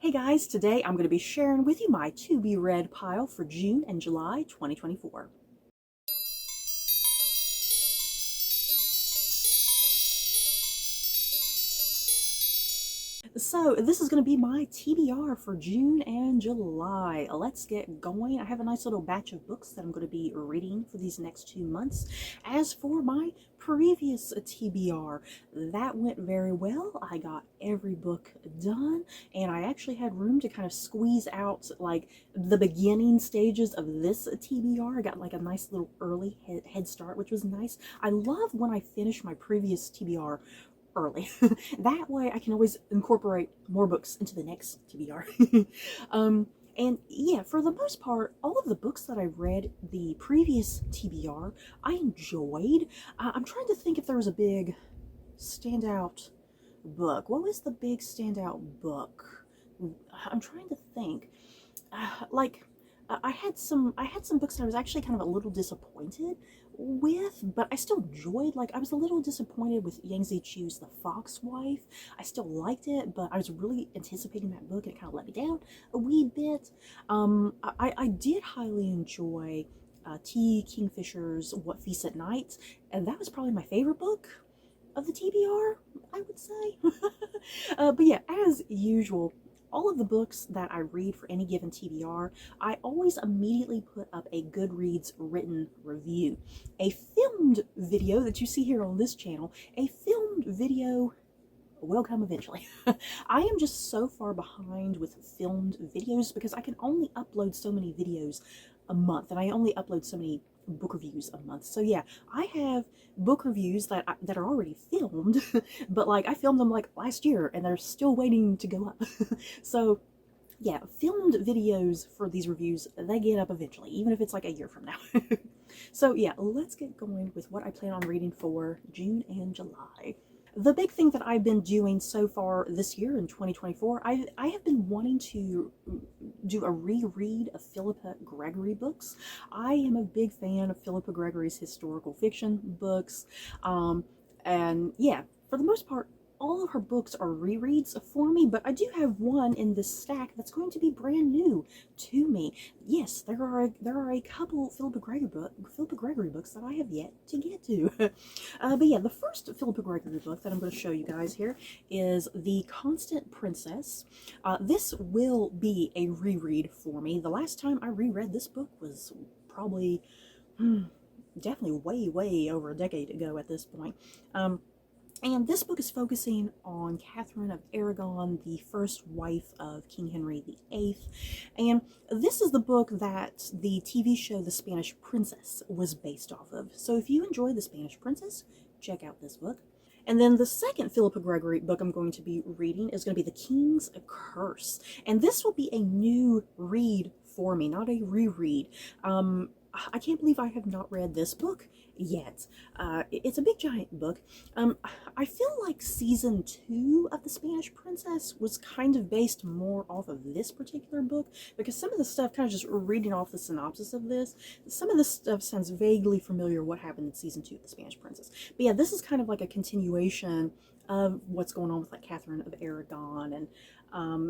Hey guys, today I'm going to be sharing with you my to-be-read pile for June and July 2024. So this is going to be my TBR for June and July. Let's get going. I have a nice little batch of books that I'm going to be reading for these next 2 months. As for my previous TBR, that went very well. I got every book done, and I actually had room to kind of squeeze out like the beginning stages of this TBR. I got like a nice little early head start, which was nice. I love when I finish my previous TBR early. That way I can always incorporate more books into the next TBR. And yeah, for the most part, all of the books that I read the previous TBR, I enjoyed. I'm trying to think if there was a big standout book. What was the big standout book? I'm trying to think. I had some books that I was actually kind of a little disappointed with, but I still enjoyed. Like, I was a little disappointed with Yang Zichu's The Fox Wife. I still liked it, but I was really anticipating that book, and it kind of let me down a wee bit. I did highly enjoy T. Kingfisher's What Feasts at Night, and that was probably my favorite book of the TBR, I would say. But yeah, as usual, all of the books that I read for any given TBR, I always immediately put up a Goodreads written review. A filmed video that you see here on this channel, a filmed video will come eventually. I am just so far behind with filmed videos because I can only upload so many videos a month, and I only upload so many book reviews a month. So yeah, I have book reviews that are already filmed, but like I filmed them like last year and they're still waiting to go up. So yeah, filmed videos for these reviews, they get up eventually, even if it's like a year from now. So yeah, let's get going with what I plan on reading for June and July. The big thing that I've been doing so far this year in 2024, I have been wanting to do a reread of Philippa Gregory books. I am a big fan of Philippa Gregory's historical fiction books, and yeah, for the most part, all of her books are rereads for me, but I do have one in this stack that's going to be brand new to me. Yes, there are a couple Philippa Gregory books that I have yet to get to. But yeah, the first Philippa Gregory book that I'm going to show you guys here is The Constant Princess. This will be a reread for me. The last time I reread this book was probably definitely way over a decade ago at this point. And this book is focusing on Catherine of Aragon, the first wife of King Henry VIII. And this is the book that the TV show The Spanish Princess was based off of. So if you enjoy The Spanish Princess, check out this book. And then the second Philippa Gregory book I'm going to be reading is going to be The King's Curse. And this will be a new read for me, not a reread. I can't believe I have not read this book yet. It's a big giant book. I feel like season 2 of The Spanish Princess was kind of based more off of this particular book, because some of the stuff, kind of just reading off the synopsis of this, some of this stuff sounds vaguely familiar what happened in season 2 of The Spanish Princess. But yeah, this is kind of like a continuation of what's going on with like Catherine of Aragon, and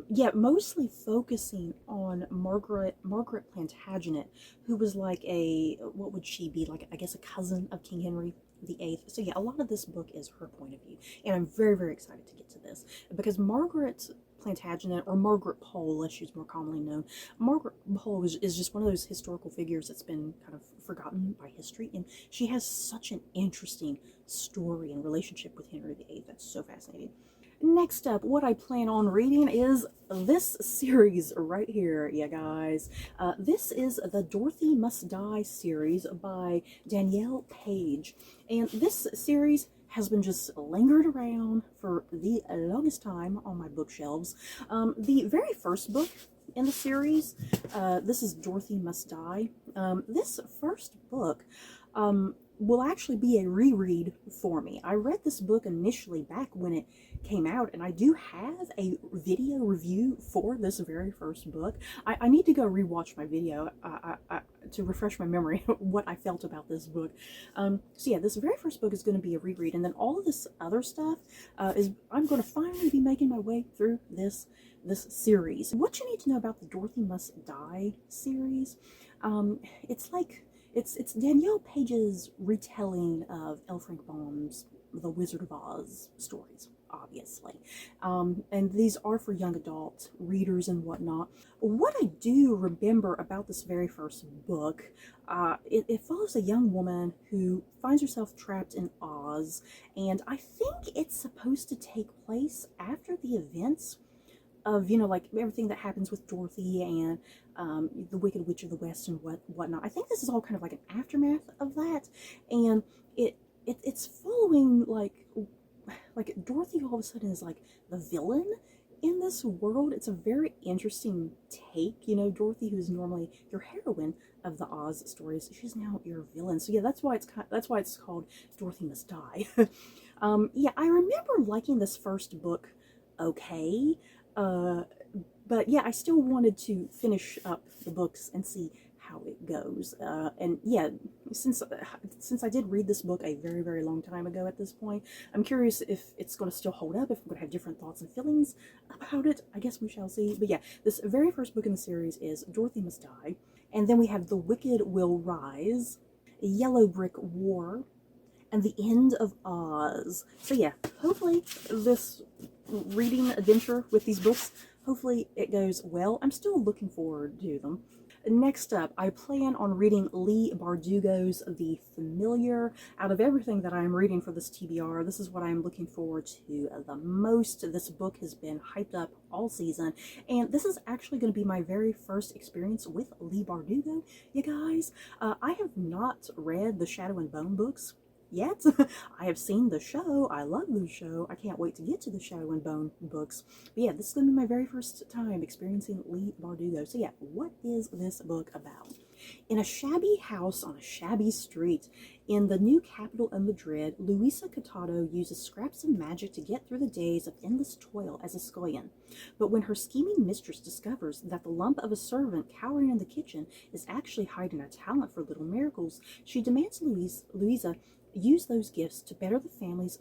yeah, mostly focusing on Margaret Plantagenet, who was like a, what would she be, like I guess a cousin of King Henry VIII. So yeah, a lot of this book is her point of view, and I'm very excited to get to this, because Margaret Plantagenet, or Margaret Pole as she's more commonly known, Margaret Pole is just one of those historical figures that's been kind of forgotten by history, and she has such an interesting story and relationship with Henry VIII that's so fascinating. Next up, what I plan on reading is this series right here, you guys. This is the Dorothy Must Die series by Danielle Page. And this series has been just lingered around for the longest time on my bookshelves. The very first book in the series, this is Dorothy Must Die. This first book will actually be a reread for me. I read this book initially back when it came out, and I do have a video review for this very first book. I need to go rewatch my video to refresh my memory what I felt about this book. So yeah, this very first book is going to be a reread, and then all of this other stuff is I'm going to finally be making my way through this series. What you need to know about the Dorothy Must Die series, it's like it's Danielle Page's retelling of L. Frank Baum's The Wizard of Oz stories, obviously. And these are for young adult readers and whatnot. What I do remember about this very first book, it follows a young woman who finds herself trapped in Oz, and I think it's supposed to take place after the events of, you know, like everything that happens with Dorothy and the Wicked Witch of the West and whatnot. I think this is all kind of like an aftermath of that, and it's following like Dorothy all of a sudden is like the villain in this world. It's a very interesting take, you know. Dorothy, who's normally your heroine of the Oz stories, she's now your villain. So yeah, that's why it's called Dorothy Must Die. Yeah, I remember liking this first book okay, but yeah, I still wanted to finish up the books and see how it goes. And yeah, since I did read this book a very, very long time ago at this point, I'm curious if it's going to still hold up, if I'm going to have different thoughts and feelings about it. I guess we shall see. But yeah, this very first book in the series is Dorothy Must Die. And then we have The Wicked Will Rise, Yellow Brick War, and The End of Oz. So yeah, hopefully this reading adventure with these books, hopefully it goes well. I'm still looking forward to them. Next up, I plan on reading Leigh Bardugo's The Familiar. Out of everything that I'm reading for this TBR, this is what I'm looking forward to the most. This book has been hyped up all season, and this is actually going to be my very first experience with Leigh Bardugo, you guys. I have not read the Shadow and Bone books yet. I have seen the show. I love the show. I can't wait to get to the Shadow and Bone books. But yeah, this is going to be my very first time experiencing Leigh Bardugo. So yeah, what is this book about? In a shabby house on a shabby street in the new capital of Madrid, Luisa Catado uses scraps of magic to get through the days of endless toil as a scullion. But when her scheming mistress discovers that the lump of a servant cowering in the kitchen is actually hiding a talent for little miracles, she demands Luisa use those gifts to better the family's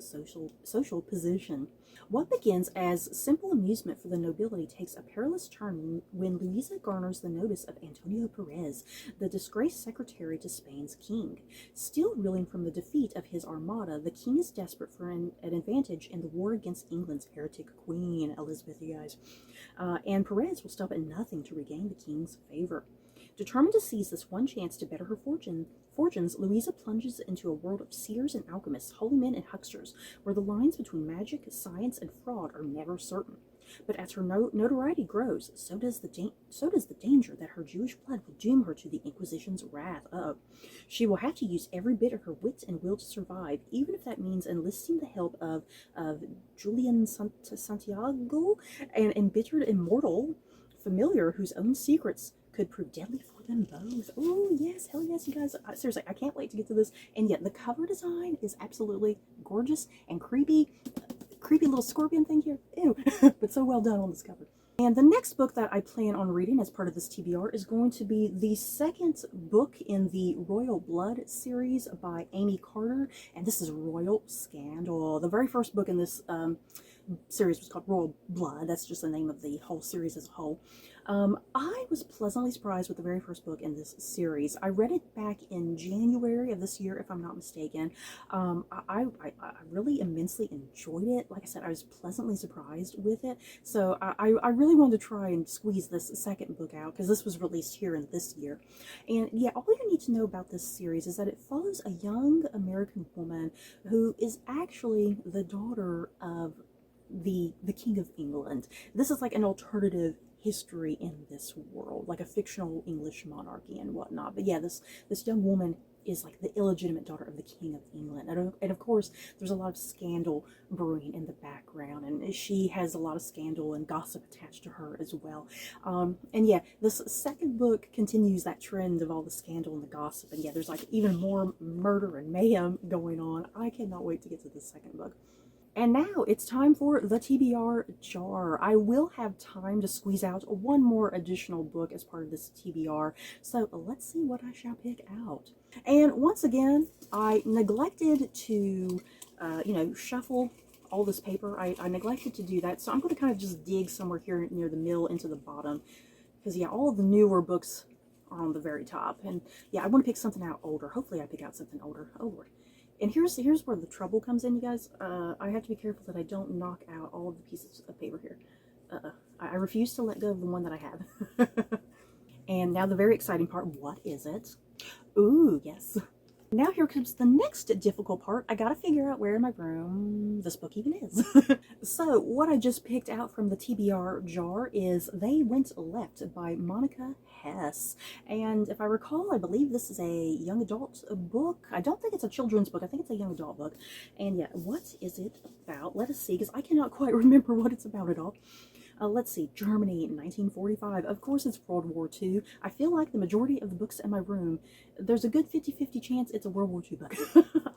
social position. What begins as simple amusement for the nobility takes a perilous turn when Luisa garners the notice of Antonio Perez, the disgraced secretary to Spain's king. Still reeling from the defeat of his armada, the king is desperate for an advantage in the war against England's heretic queen, Elizabeth, you guys. And Perez will stop at nothing to regain the king's favor. Determined to seize this one chance to better her fortunes, Luisa plunges into a world of seers and alchemists, holy men and hucksters, where the lines between magic, science, and fraud are never certain. But as her notoriety grows, so does the danger that her Jewish blood will doom her to the Inquisition's wrath. She will have to use every bit of her wit and will to survive, even if that means enlisting the help of Julian Santiago, an embittered immortal familiar whose own secrets could prove deadly for them both. Oh yes, hell yes, you guys. Seriously, I can't wait to get to this. And yet the cover design is absolutely gorgeous and creepy. Creepy little scorpion thing here. Ew. But so well done on this cover. And the next book that I plan on reading as part of this TBR is going to be the second book in the Royal Blood series by Amy Carter. And this is Royal Scandal. The very first book in this series was called Royal Blood. That's just the name of the whole series as a whole. I was pleasantly surprised with the very first book in this series. I read it back in January of this year, if I'm not mistaken. I really immensely enjoyed it. Like I said, I was pleasantly surprised with it. So I really wanted to try and squeeze this second book out because this was released here in this year. And yeah, all you need to know about this series is that it follows a young American woman who is actually the daughter of the King of England. This is like an alternative history in this world, like a fictional English monarchy and whatnot. But yeah, this young woman is like the illegitimate daughter of the King of England, and of course there's a lot of scandal brewing in the background, and she has a lot of scandal and gossip attached to her as well. And yeah, this second book continues that trend of all the scandal and the gossip, and yeah, there's like even more murder and mayhem going on. I cannot wait to get to the second book. And now it's time for the TBR jar. I will have time to squeeze out one more additional book as part of this TBR, so let's see what I shall pick out. And once again, I neglected to, shuffle all this paper. I neglected to do that, so I'm going to kind of just dig somewhere here near the middle into the bottom, because yeah, all the newer books are on the very top, and yeah, I want to pick something out older. Hopefully I pick out something older. Oh Lord. And here's where the trouble comes in, you guys. I have to be careful that I don't knock out all of the pieces of paper here. I refuse to let go of the one that I have. And now the very exciting part. What is it? Ooh, yes. Now here comes the next difficult part. I gotta figure out where in my room this book even is. So what I just picked out from the TBR jar is They Went Left by Monica Hess. And if I recall, I believe this is a young adult book. I don't think it's a children's book. I think it's a young adult book. And yeah, what is it about? Let us see, because I cannot quite remember what it's about at all. Let's see, Germany, 1945. Of course it's World War II. I feel like the majority of the books in my room, there's a good 50-50 chance it's a World War II book.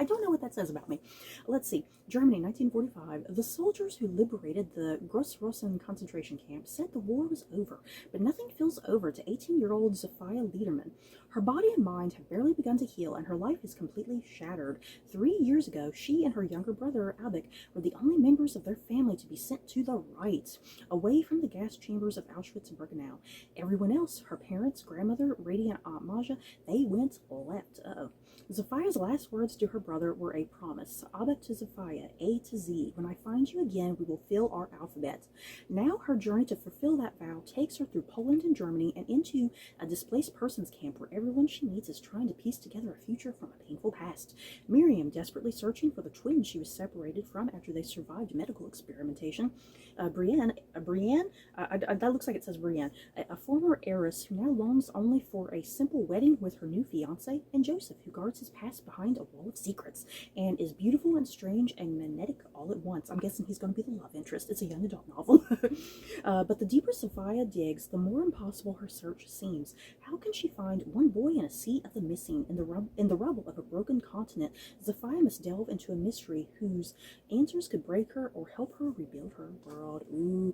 I don't know what that says about me. Let's see, Germany, 1945. The soldiers who liberated the Gross-Rosen concentration camp said the war was over, but nothing feels over to 18-year-old Sophia Liederman. Her body and mind have barely begun to heal, and her life is completely shattered. 3 years ago, she and her younger brother, Albek, were the only members of their family to be sent to the right, away from the gas chambers of Auschwitz and Birkenau. Everyone else, her parents, grandmother, radiant Aunt Maja, they went left. Zophia's last words to her brother were a promise. Albek to Zophia, A to Z. When I find you again, we will fill our alphabet. Now her journey to fulfill that vow takes her through Poland and Germany and into a displaced persons camp where everyone she meets is trying to piece together a future from a painful past. Miriam, desperately searching for the twin she was separated from after they survived medical experimentation. Brienne, that looks like it says Brienne, a former heiress who now longs only for a simple wedding with her new fiance, and Joseph, who guards his past behind a wall of secrets, and is beautiful and strange and magnetic all at once. I'm guessing he's going to be the love interest. It's a young adult novel. But the deeper Sophia digs, the more impossible her search seems. How can she find one boy in a sea of the missing in the rubble of a broken continent? Sophia must delve into a mystery whose answers could break her or help her rebuild her world. Ooh,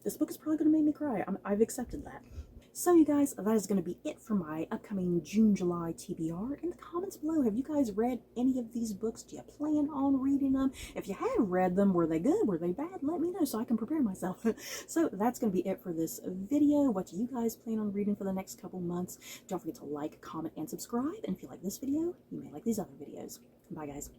this book is probably going to make me cry. I've accepted that. So you guys, that is going to be it for my upcoming June-July TBR. In the comments below, have you guys read any of these books? Do you plan on reading them? If you have read them, were they good? Were they bad? Let me know so I can prepare myself. So that's going to be it for this video. What do you guys plan on reading for the next couple months? Don't forget to like, comment, and subscribe. And if you like this video, you may like these other videos. Bye, guys.